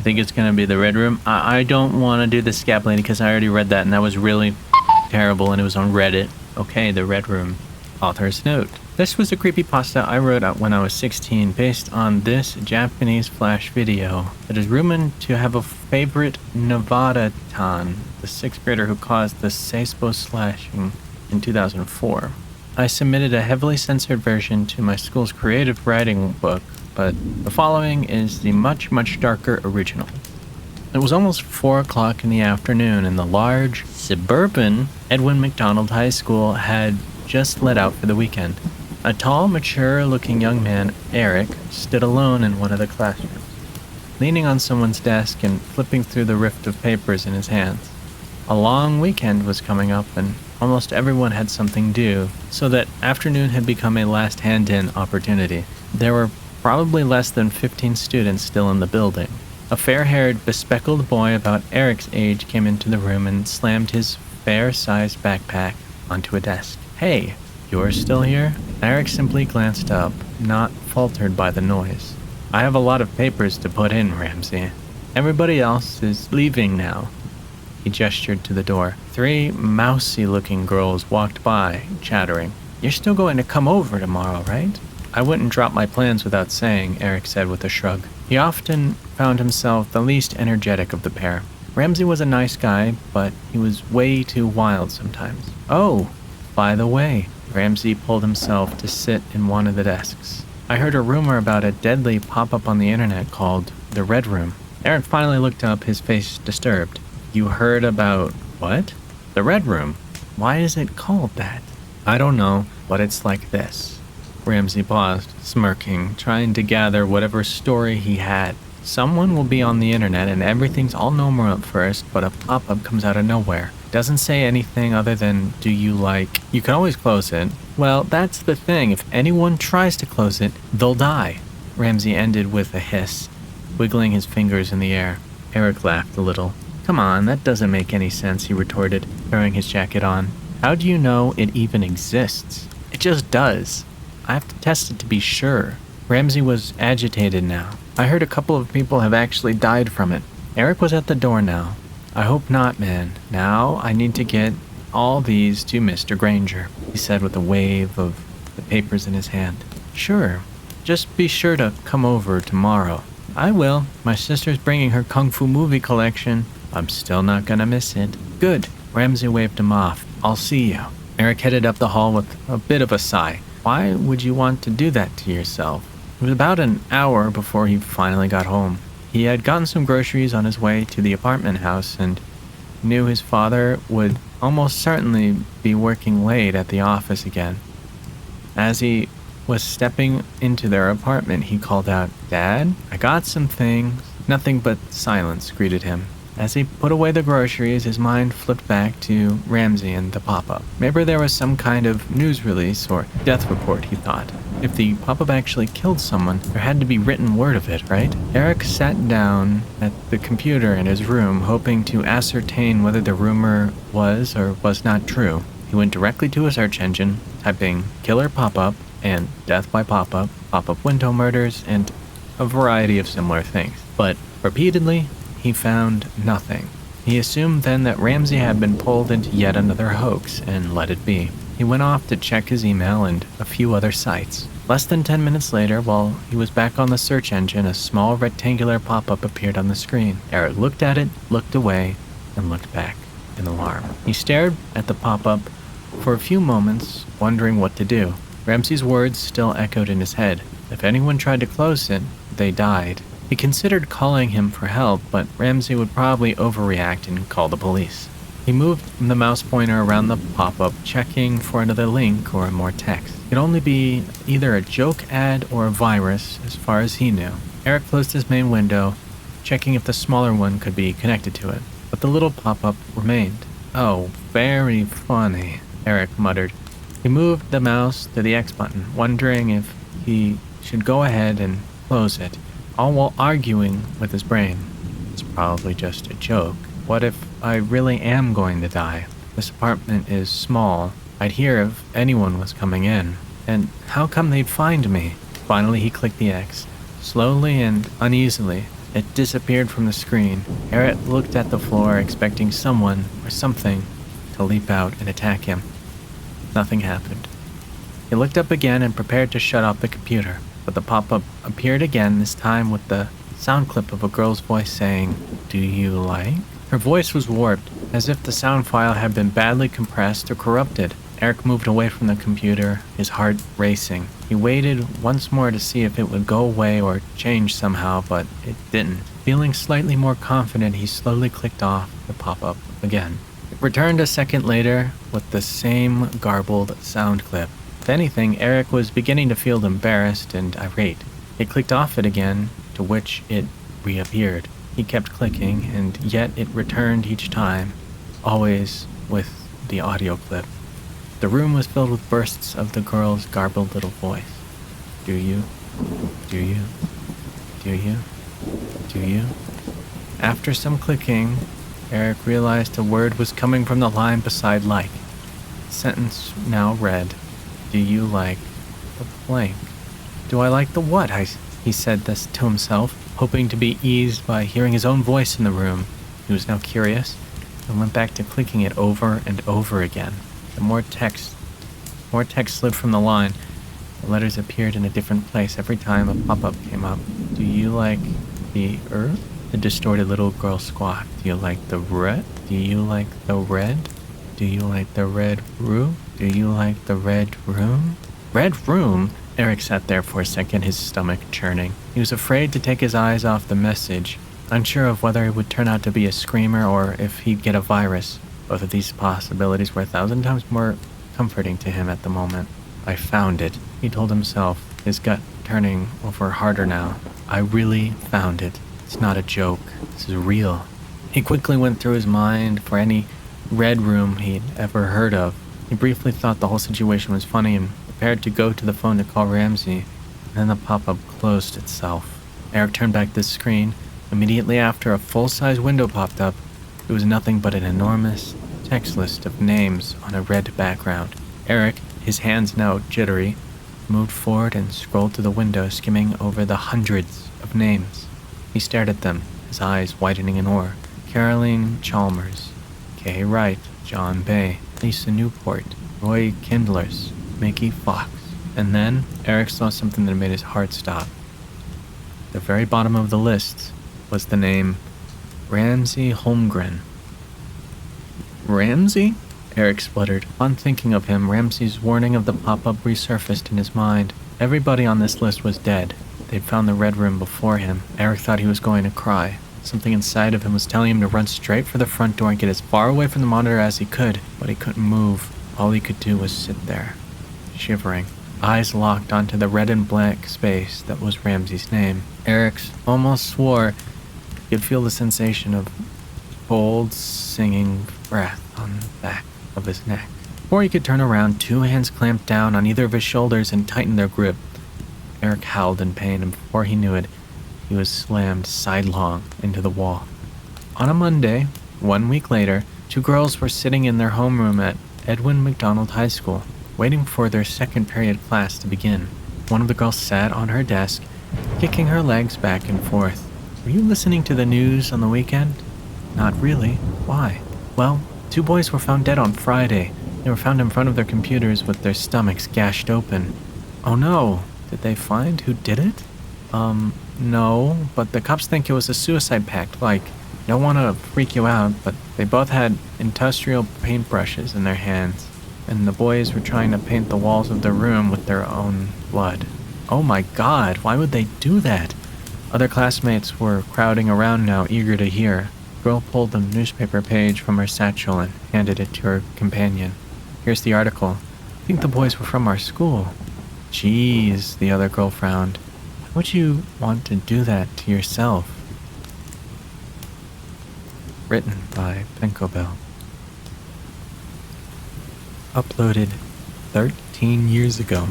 You think it's gonna be the Red Room? I don't want to do the Scab Lady because I already read that and that was really terrible and it was on Reddit. Okay, the Red Room. Author's note. This was a creepypasta I wrote out when I was 16 based on this Japanese flash video that is rumored to have a favorite Nevada-tan, the 6th grader who caused the Seibo slashing in 2004. I submitted a heavily censored version to my school's creative writing book, but the following is the much, much darker original. It was almost 4 o'clock in the afternoon and the large, suburban Edwin McDonald High School had just let out for the weekend. A tall, mature-looking young man, Eric, stood alone in one of the classrooms, leaning on someone's desk and flipping through the rift of papers in his hands. A long weekend was coming up and almost everyone had something due, so that afternoon had become a last hand-in opportunity. There were probably less than 15 students still in the building. A fair-haired, bespectacled boy about Eric's age came into the room and slammed his fair-sized backpack onto a desk. Hey, you're still here? Eric simply glanced up, not faltered by the noise. I have a lot of papers to put in, Ramsey. Everybody else is leaving now. He gestured to the door. 3 mousy-looking girls walked by, chattering. You're still going to come over tomorrow, right? I wouldn't drop my plans without saying, Eric said with a shrug. He often found himself the least energetic of the pair. Ramsey was a nice guy, but he was way too wild sometimes. Oh, by the way, Ramsey pulled himself to sit in one of the desks. I heard a rumor about a deadly pop-up on the internet called the Red Room. Eric finally looked up, his face disturbed. You heard about what? The Red Room. Why is it called that? I don't know, but it's like this. Ramsey paused, smirking, trying to gather whatever story he had. Someone will be on the internet and everything's all normal at first, but a pop-up comes out of nowhere. Doesn't say anything other than, do you like... You can always close it. Well, that's the thing. If anyone tries to close it, they'll die. Ramsey ended with a hiss, wiggling his fingers in the air. Eric laughed a little. Come on, that doesn't make any sense, he retorted, throwing his jacket on. How do you know it even exists? It just does. I have to test it to be sure. Ramsey was agitated now. I heard a couple of people have actually died from it. Eric was at the door now. I hope not, man. Now I need to get all these to Mr. Granger, he said with a wave of the papers in his hand. Sure. Just be sure to come over tomorrow. I will. My sister's bringing her Kung Fu movie collection. I'm still not gonna miss it. Good. Ramsey waved him off. I'll see you. Eric headed up the hall with a bit of a sigh. Why would you want to do that to yourself? It was about an hour before he finally got home. He had gotten some groceries on his way to the apartment house and knew his father would almost certainly be working late at the office again. As he was stepping into their apartment, he called out, Dad, I got some things. Nothing but silence greeted him. As he put away the groceries, his mind flipped back to Ramsey and the pop-up. Maybe there was some kind of news release or death report, he thought. If the pop-up actually killed someone, there had to be written word of it, right? Eric sat down at the computer in his room, hoping to ascertain whether the rumor was or was not true. He went directly to a search engine, typing killer pop-up and death by pop-up, pop-up window murders, and a variety of similar things. But repeatedly, he found nothing. He assumed then that Ramsey had been pulled into yet another hoax and let it be. He went off to check his email and a few other sites. Less than 10 minutes later, while he was back on the search engine, a small rectangular pop-up appeared on the screen. Eric looked at it, looked away, and looked back in alarm. He stared at the pop-up for a few moments, wondering what to do. Ramsey's words still echoed in his head. If anyone tried to close it, they died. He considered calling him for help, but Ramsey would probably overreact and call the police. He moved the mouse pointer around the pop-up, checking for another link or more text. It could only be either a joke ad or a virus, as far as he knew. Eric closed his main window, checking if the smaller one could be connected to it, but the little pop-up remained. Oh, very funny, Eric muttered. He moved the mouse to the X button, wondering if he should go ahead and close it, all while arguing with his brain. It's probably just a joke. What if I really am going to die? This apartment is small. I'd hear if anyone was coming in. And how come they'd find me? Finally, he clicked the X. Slowly and uneasily, It disappeared from the screen. Eric looked at the floor, expecting someone or something to leap out and attack him. Nothing happened. He looked up again and prepared to shut off the computer, but the pop-up appeared again, this time with the sound clip of a girl's voice saying, "Do you like?" Her voice was warped, as if the sound file had been badly compressed or corrupted. Eric moved away from the computer, his heart racing. He waited once more to see if it would go away or change somehow, but it didn't. Feeling slightly more confident, he slowly clicked off the pop-up again. It returned a second later with the same garbled sound clip. If anything, Eric was beginning to feel embarrassed and irate. He clicked off it again, to which it reappeared. He kept clicking, and yet it returned each time, always with the audio clip. The room was filled with bursts of the girl's garbled little voice. Do you? Do you? Do you? Do you? After some clicking, Eric realized a word was coming from the line beside like. The sentence now read, "Do you like the blank?" "Do I like the what?" He said this to himself, hoping to be eased by hearing his own voice in the room. He was now curious and went back to clicking it over and over again. The more text slid from the line. The letters appeared in a different place every time a pop-up came up. "Do you like the earth?" The distorted little girl squawked. "Do you like the red? Do you like the red? Do you like the red room? Do you like the red room?" Red room? Eric sat there for a second, his stomach churning. He was afraid to take his eyes off the message, unsure of whether it would turn out to be a screamer or if he'd get a virus. Both of these possibilities were 1,000 times more comforting to him at the moment. "I found it," he told himself, his gut turning over harder now. "I really found it. It's not a joke. This is real." He quickly went through his mind for any red room he'd ever heard of. He briefly thought the whole situation was funny and prepared to go to the phone to call Ramsey. Then the pop-up closed itself. Eric turned back the screen. Immediately after, a full-size window popped up. It was nothing but an enormous text list of names on a red background. Eric, his hands now jittery, moved forward and scrolled to the window, skimming over the hundreds of names. He stared at them, his eyes widening in awe. Caroline Chalmers, Kay Wright, John Bay, Lisa Newport, Roy Kindlers, Mickey Fox. And then Eric saw something that made his heart stop. At the very bottom of the list was the name Ramsey Holmgren. Ramsey? Eric spluttered. On thinking of him, Ramsey's warning of the pop-up resurfaced in his mind. Everybody on this list was dead. They'd found the red room before him. Eric thought he was going to cry. Something inside of him was telling him to run straight for the front door and get as far away from the monitor as he could, but he couldn't move. All he could do was sit there, shivering, eyes locked onto the red and black space that was Ramsey's name. Eric almost swore he could feel the sensation of cold, singing breath on the back of his neck. Before he could turn around, two hands clamped down on either of his shoulders and tightened their grip. Eric howled in pain, and before he knew it, he was slammed sidelong into the wall. On a Monday, 1 week later, two girls were sitting in their homeroom at Edwin McDonald High School, waiting for their second period class to begin. One of the girls sat on her desk, kicking her legs back and forth. "Were you listening to the news on the weekend?" "Not really. Why?" "Well, two boys were found dead on Friday. They were found in front of their computers with their stomachs gashed open." "Oh no. Did they find who did it?" No, but the cops think it was a suicide pact. Like, don't want to freak you out, but they both had industrial paintbrushes in their hands, and the boys were trying to paint the walls of their room with their own blood." "Oh my God, why would they do that?" Other classmates were crowding around now, eager to hear. The girl pulled the newspaper page from her satchel and handed it to her companion. "Here's the article. I think the boys were from our school." "Geez," the other girl frowned. "Why would you want to do that to yourself?" Written by Pencobel. Uploaded 13 years ago.